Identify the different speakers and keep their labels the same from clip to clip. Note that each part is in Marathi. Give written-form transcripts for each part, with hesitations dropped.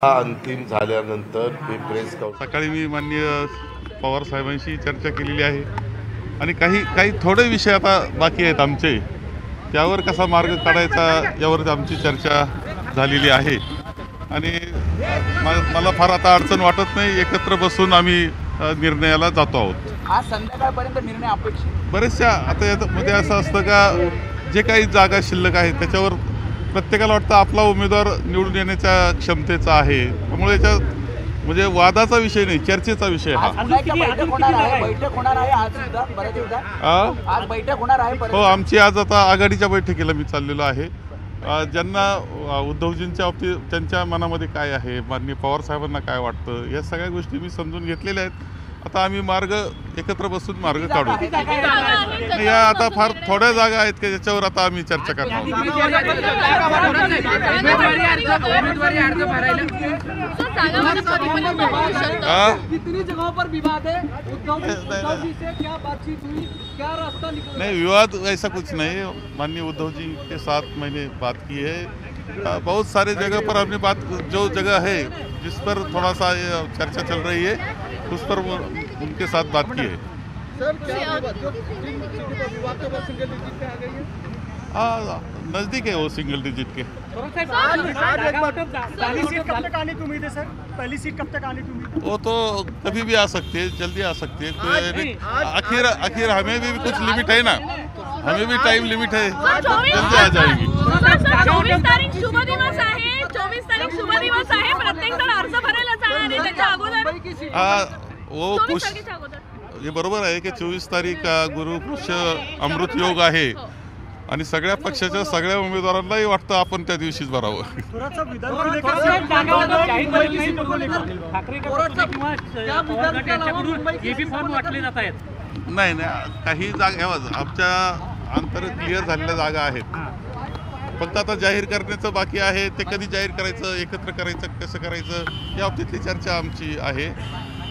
Speaker 1: हा अंतिम झाल्यानंतर मी प्रेस
Speaker 2: सकाळी मी माननीय पवार साहेबांशी चर्चा केलेली आहे आणि काही थोडे विषय आता बाकी आहेत आमचे, त्यावर कसा मार्ग काढायचा यावर आमची चर्चा झालेली आहे आणि मला फार आता अडचण वाटत नाही. एकत्र बसून आम्ही निर्णयाला जातो आहोत.
Speaker 3: आज संध्याकाळपर्यंत निर्णय अपेक्षित.
Speaker 2: बरेचशा आता यामध्ये असं असतं का, जे काही जागा शिल्लक आहेत त्याच्यावर प्रत्येकाला वाटतं आपला उमेदवार निवडून येण्याच्या क्षमतेचा आहे, त्यामुळे याच्यात म्हणजे वादाचा विषय नाही, चर्चेचा विषय हा.
Speaker 3: बैठक होणार आहे आज बैठक होणार आहे.
Speaker 2: हो, आमची आज आता आघाडीच्या बैठकीला मी चाललेलो आहे. ज्यांना उद्धवजींच्या बाबतीत त्यांच्या मनामध्ये काय आहे, माननीय पवार साहेबांना काय वाटतं, या सगळ्या गोष्टी मी समजून घेतलेल्या आहेत. आता आम्ही मार्ग एकत्र बसून मार्ग काढू. या आता फार थोड्या जागा आहेत की ज्याच्यावर आता आम्ही चर्चा करणार. नहीं, विवाद ऐसा कुछ नहीं. माननीय उद्धव जी के साथ मैंने बात की है. बहुत सारे जगह पर हमने बात, जो जगह है जिस पर थोड़ा सा चर्चा चल रही है उस पर उनके साथ बात की है. हाँ, नज़दीक है वो सिंगल डिजिट के.
Speaker 4: पहली सीट कब तक आने की उम्मीद?
Speaker 2: वो तो कभी भी आ सकती है, जल्दी आ सकती है. आखिर हमें भी कुछ लिमिट है ना, हमें भी टाइम लिमिट है, जल्दी आ जाएगी.
Speaker 5: 24 तारीख शुभ दिवस आहे. 24 तारीख शुभ दिवस आहे. प्रत्येक जण अर्ज भरायला जाणार आहे. त्याच्या अगोदर
Speaker 2: वो कुछ हे बरोबर आहे की 24 तारीख गुरु पुष्य अमृत योग आहे आणि सगळ्या पक्षाच्या सगळ्या उमेदवारांनाही वाटतं आपण त्या दिवशीच भरावं. नाही नाही, काही जागा आमच्या अंतर क्लिअर झालेल्या जागा आहेत. फक्त आता जाहीर करण्याचं बाकी आहे. ते कधी जाहीर करायचं, एकत्र करायचं, कसं करायचं या बाबतीतली चर्चा आमची आहे.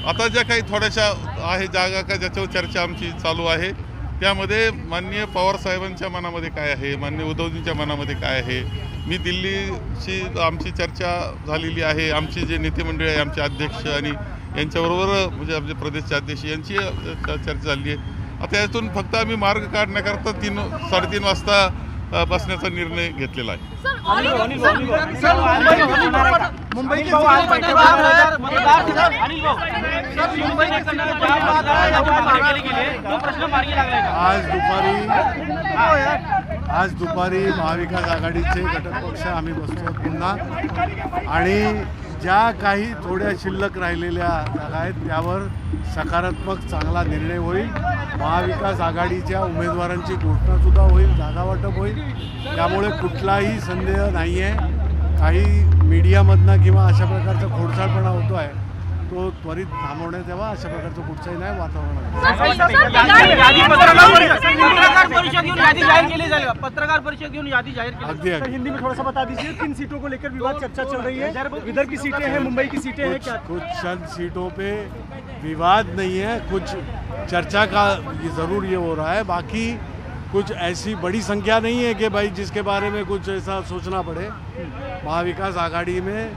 Speaker 2: आता ज्या काही थोड्याशा आहे जागा का ज्याच्यावर चर्चा आमची चालू आहे, त्यामध्ये माननीय पवार साहेबांच्या मनामध्ये काय आहे, माननीय उद्धवजींच्या मनामध्ये काय आहे. मी दिल्लीशी आमची चर्चा झालेली आहे. आमची जे नेते मंडळी आहे, आमचे अध्यक्ष आणि यांच्याबरोबर म्हणजे आमचे प्रदेशचे अध्यक्ष यांची चर्चा झाली आहे. आता यातून फक्त आम्ही मार्ग काढण्याकरता 3-3:30 वाजता बसण्याचा निर्णय घेतलेला आहे.
Speaker 6: आज दुपारी महाविकास आघाडीचे घटक पक्ष आम्ही बसतो पुन्हा, आणि ज्या काही थोड्या शिल्लक राहिलेल्या जागा आहेत त्यावर सकारात्मक चांगला निर्णय होईल. महाविकास आघाडीच्या उमेदवारांची घोषणासुद्धा होईल, जागा वाटप होईल. त्यामुळे कुठलाही संदेह नाही आहे. काही मीडियामधनं किंवा अशा प्रकारचा खोडसाळपणा होतो आहे तो त्वरित थांबवण्यात यावा. अशा प्रकारचं कुठचंही नाही वातावरण.
Speaker 3: पत्रकार परिषद घेऊन यादी जाहीर
Speaker 6: अगदी
Speaker 4: हिंदी में थोड़ा सा बता दीजिए, किन सीटों को लेकर विवाद चर्चा चल रही है? इधर की सीटें हैं, मुंबई की सीटें हैं क्या?
Speaker 6: कुछ चंद सीटों पे विवाद नहीं है, कुछ चर्चा का ज़रूर ये हो रहा है. बाकी कुछ ऐसी बड़ी संख्या नहीं है कि भाई जिसके बारे में कुछ ऐसा सोचना पड़े. महाविकास आघाड़ी में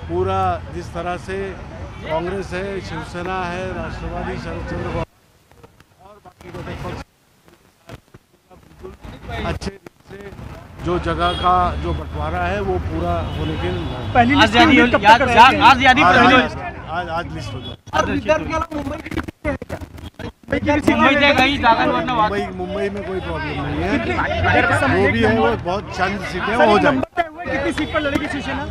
Speaker 6: पूरा जिस तरह से कांग्रेस है, शिवसेना है, राष्ट्रवादी शरद चंद्र और बाकी घटक पक्ष अच्छे से जो जगह का जो बंटवारा है वो पूरा होने के
Speaker 4: पहली
Speaker 6: आज लिस्ट हो जाए. मुंबई में कोई प्रॉब्लम नहीं है. वो भी है, वो बहुत चंद सीटें हो जाए.
Speaker 4: कितनी सीट पर लड़ेगी शिवसेना?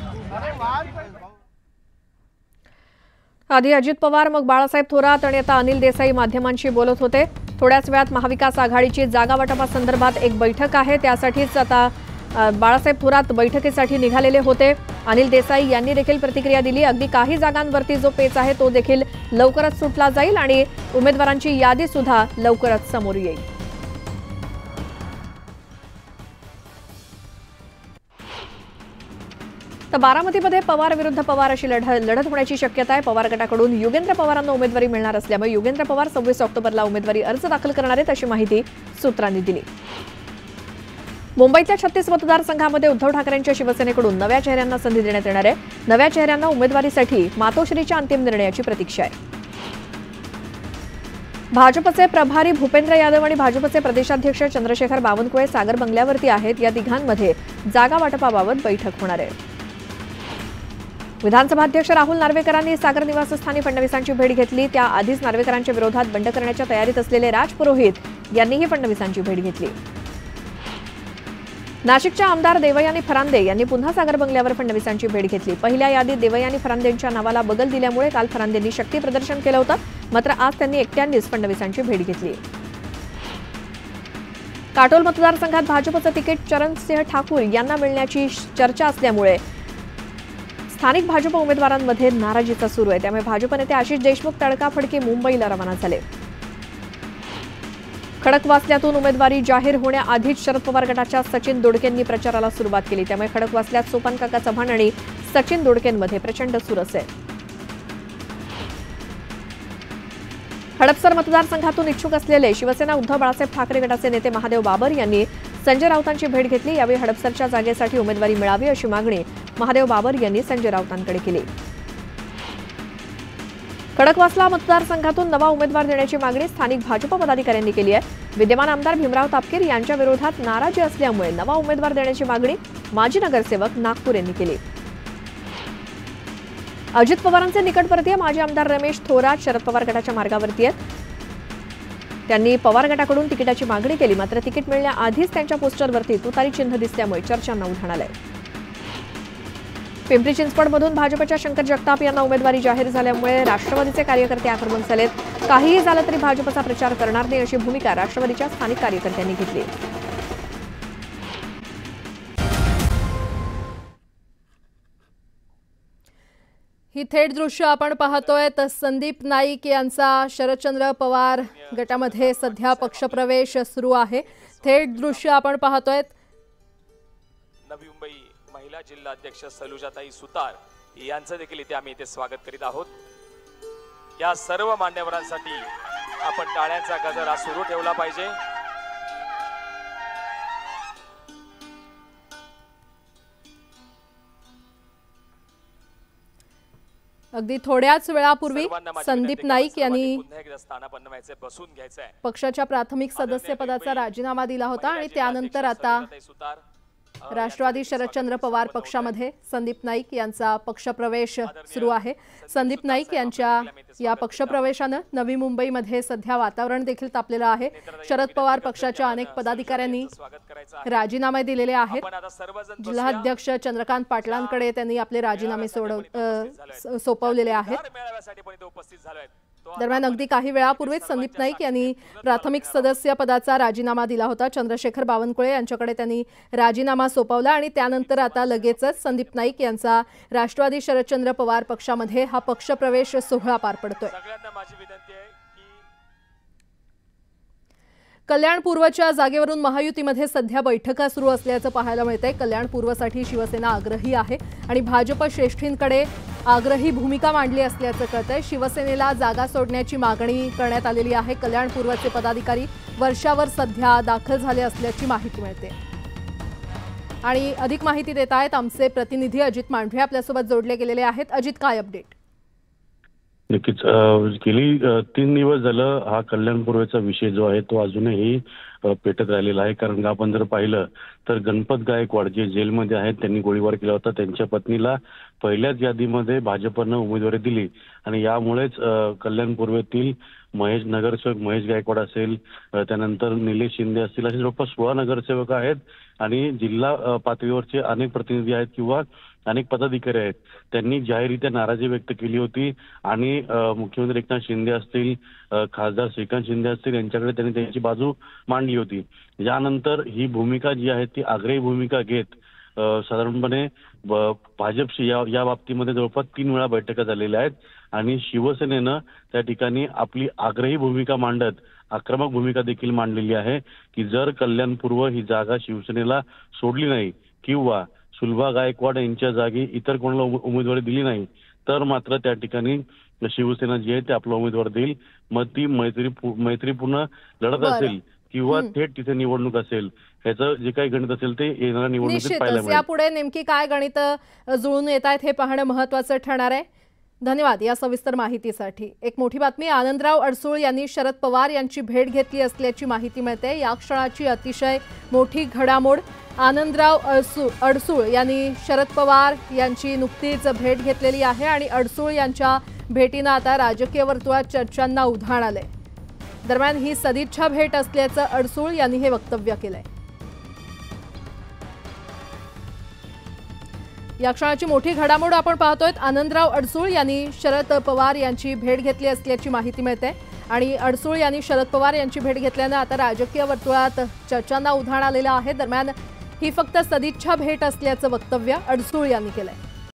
Speaker 7: आधी अजित पवार, मग बाळासाहेब थोरात आणि आता अनिल देसाई माध्यमांशी बोलत होते. थोड्याच वेळात महाविकास आघाडीची जागा वाटपासंदर्भात एक बैठक आहे, त्यासाठीच आता बाळासाहेब थोरात बैठकीसाठी निघालेले होते. अनिल देसाई यांनी देखील प्रतिक्रिया दिली. अगदी काही जागांवरती जो पेच आहे तो देखील लवकरच सुटला जाईल आणि उमेदवारांची यादी सुद्धा लवकरच समोर येईल. तर बारामतीमध्ये पवार विरुद्ध पवार अशी लढत होण्याची शक्यता आहे. पवार गटाकडून युगेंद्र पवारांना उमेदवारी मिळणार असल्यामुळे युगेंद्र पवार 26 ऑक्टोबरला उमेदवारी अर्ज दाखल करणार आहेत अशी माहिती सूत्रांनी दिली. मुंबईतल्या 36 मतदारसंघामध्ये उद्धव ठाकरेंच्या शिवसेनेकडून नव्या चेहऱ्यांना संधी देण्यात येणार आहे. नव्या चेहऱ्यांना उमेदवारीसाठी मातोश्रीच्या अंतिम निर्णयाची प्रतीक्षा आहे. भाजपचे प्रभारी भूपेंद्र यादव आणि भाजपचे प्रदेशाध्यक्ष चंद्रशेखर बावनकुळे सागर बंगल्यावरती आहेत. या तिघांमध्ये जागा वाटपाबाबत बैठक होणार आहे. विधानसभा अध्यक्ष राहुल नार्वेकरांनी सागर निवासस्थानी फडणवीसांची भेट घेतली. त्याआधीच नार्वेकरांच्या विरोधात बंड करण्याच्या तयारीत असलेले राज पुरोहित यांनीही फडणवीसांची भेट घेतली. नाशिकच्या आमदार देवयानी फरांदे यांनी पुन्हा सागर बंगल्यावर फडणवीसांची भेट घेतली. पहिल्या यादीत देवयानी फरांदेंच्या नावाला बगल दिल्यामुळे काल फरांदेंनी शक्ती प्रदर्शन केलं होतं. मात्र आज त्यांनी एकट्यांनीच फडणवीसांची भेट घेतली. काटोल मतदारसंघात भाजपचं तिकीट चरणसिंह ठाकूर यांना मिळण्याची चर्चा असल्यामुळे स्थानिक भाजप उमेदवारांमध्ये नाराजीचा सुरू आहे. त्यामुळे भाजप नेते आशिष देशमुख तडकाफडकी मुंबईला रवाना झाले. खडकवासल्यातून उमेदवारी जाहीर होण्याआधीच शरद पवार गटाच्या सचिन दोडकेंनी प्रचाराला सुरुवात केली. त्यामुळे खडकवासल्यात सोपानकाका चव्हाण आणि सचिन दोडकेंमध्ये प्रचंड चुरस आहे. हडपसर मतदारसंघातून इच्छुक असलेले शिवसेना उद्धव बाळासाहेब ठाकरे गटाचे नेते महादेव बाबर यांनी संजय राऊतांची भेट घेतली. यावेळी हडपसरच्या जागेसाठी उमेदवारी मिळावी अशी मागणी महादेव बाबर यांनी संजय राऊतांकडे केली. खडकवासला मतदारसंघातून नवा उमेदवार देण्याची मागणी स्थानिक भाजप पदाधिकाऱ्यांनी केली आहे. विद्यमान आमदार भीमराव तापकीर यांच्या विरोधात नाराजी असल्यामुळे नवा उमेदवार देण्याची मागणी माजी नगरसेवक नागपूर यांनी केली. अजित पवारांचे निकटवर्तीय माजी आमदार रमेश थोरात शरद पवार गटाच्या मार्गावरती आहेत. त्यांनी पवार गटाकडून तिकिटाची मागणी केली. मात्र तिकीट मिळण्याआधीच त्यांच्या पोस्टरवरती तुतारी चिन्ह दिसल्यामुळे चर्चांना उधाण आलंय. पिंपरी चिंचवडमधून भाजपच्या शंकर जगताप यांना उमेदवारी जाहीर झाल्यामुळे राष्ट्रवादीचे कार्यकर्ते आक्रमक झालेत. काहीही झालं तरी भाजपचा प्रचार करणार नाही अशी भूमिका राष्ट्रवादीच्या स्थानिक कार्यकर्त्यांनी घेतली.
Speaker 8: ही थेट दृश्य आपण पाहतोय. तर संदीप नाईक यांचा शरदचंद्र पवार गटामध्ये सध्या पक्षप्रवेश सुरू आहे. थेट दृश्य आपण पाहतोय.
Speaker 9: नवी मुंबई महिला जिल्हा अध्यक्ष सलुजाताई सुतार यांचं देखील इथे आम्ही इथे स्वागत करीत आहोत. या सर्व मान्यवरांसाठी आपण टाळ्यांचा गजर सुरू ठेवला पाहिजे.
Speaker 8: अगदी थोड्याच वेळापूर्वी संदीप नाईक यांनी पक्षाच्या प्राथमिक सदस्यपदाचा राजीनामा दिला होता आणि त्यानंतर आता राष्ट्रवादी शरदचंद्र पवार पक्षामध्ये संदीप नाईक यांचा पक्षप्रवेश सुरू आहे. संदीप नाईक यांच्या या पक्षप्रवेशानं नवी मुंबईमध्ये सध्या वातावरण देखील तापलेलं आहे. शरद पवार पक्षाच्या अनेक पदाधिकाऱ्यांनी राजीनामे दिलेले आहेत. जिल्हाध्यक्ष चंद्रकांत पाटलांकडे त्यांनी आपले राजीनामे सोपवलेले आहेत. दरम्यान अगदी काही वेळापूर्वीच संदीप नाईक यांनी प्राथमिक सदस्य पदाचा राजीनामा दिला होता. चंद्रशेखर बावनकुळे यांच्याकडे त्यांनी राजीनामा सोपवला आणि त्यानंतर आता लगेचच संदीप नाईक यांचा राष्ट्रवादी शरदचंद्र पवार पक्षामध्ये हा पक्षप्रवेश सोहळा पार पडतोय. कल्याण पूर्वच्या जागेवरून महायुतीमध्ये सध्या बैठका सुरू असल्याचं पाहायला मिळतंय. कल्याण पूर्वसाठी शिवसेना आग्रही आहे आणि भाजप श्रेष्ठींकडे आग्रही भूमिका मांडली असल्याचं कळतंय. शिवसेनेला जागा सोडण्याची मागणी करण्यात आलेली आहे. कल्याण पूर्वचे पदाधिकारी वर्षावर सध्या दाखल झाले असल्याची माहिती मिळते. आणि अधिक माहिती देत आहेत आमचे प्रतिनिधी अजित मांढरे आपल्यासोबत जोडले गेलेले आहेत. अजित, काय अपडेट?
Speaker 10: नक्कीच गेली 3 दिवस झालं हा कल्याण पूर्वेचा विषय जो आहे तो अजूनही पेटत राहिलेला आहे. कारण आपण जर पाहिलं तर गणपत गायकवाड जे जेलमध्ये आहेत त्यांनी गोळीबार केला होता. त्यांच्या पत्नीला पहिल्याच यादीमध्ये भाजपनं उमेदवारी दिली आणि यामुळेच कल्याण पूर्वेतील नगरसेवक महेश गायकवाड असेल, त्यानंतर निलेश शिंदे असतील, असे जवळपास 16 नगरसेवक आहेत आणि जिल्हा पातळीवरचे अनेक प्रतिनिधी आहेत किंवा अनेक पदाधिकारी आहेत. त्यांनी जाहीररित्या नाराजी व्यक्त केली होती आणि मुख्यमंत्री एकनाथ शिंदे असतील, खासदार श्रीकांत शिंदे असतील यांच्याकडे त्यांनी त्यांची बाजू मांडली होती. यानंतर ही भूमिका जी आहे ती आग्रही भूमिका घेत साधारणपणे भाजपशी या बाबतीमध्ये जवळपास 3 वेळा बैठका झालेल्या आहेत आणि शिवसेनेनं त्या ठिकाणी आपली आग्रही भूमिका मांडत आक्रमक भूमिका देखील मांडलेली आहे की जर कल्याण पूर्व ही जागा शिवसेनेला सोडली नाही किंवा सुलभा गायकवाड यांच्या जागी इतर कोणाला उमेदवारी दिली नाही तर मात्र त्या ठिकाणी शिवसेना जी आहे ते आपला उमेदवार देईल. मग ती मैत्रीपूर्ण लढत असेल किंवा थेट तिथे निवडणूक असेल, ह्याचं जे काही गणित असेल ते येणाऱ्या निवडणुकीत पाहायला
Speaker 8: निश्चितच
Speaker 10: मिळेल.
Speaker 8: यापुढे नेमकी काय गणित जुळून येत आहेत हे पाहणं महत्त्वाचं ठरणार आहे. धन्यवाद या सविस्तर माहितीसाठी. एक मोठी बातमी, आनंदराव अडसूळ यांनी शरद पवार यांची भेट घेतली असल्याची माहिती मिळते. या क्षणाची अतिशय मोठी घडामोड. आनंदराव अडसूळ यांनी शरद पवार यांची नुकतीच भेट घेतलेली आहे आणि अडसूळ यांच्या भेटीनं आता राजकीय वर्तुळात चर्चांना उधाण आलंय. दरम्यान ही सदिच्छा भेट असल्याचं अडसूळ यांनी हे वक्तव्य केलंय. या क्षणाची मोठी घडामोड आपण पाहतोय. आनंदराव अडसूळ यांनी शरद पवार यांची भेट घेतली असल्याची माहिती मिळते आणि अडसूळ यांनी शरद पवार यांची भेट घेतल्यानं आता राजकीय वर्तुळात चर्चांना उधाण आलेलं आहे. दरम्यान ही फक्त सदिच्छा भेट असल्याचं वक्तव्य अडसूळ यांनी केलंय.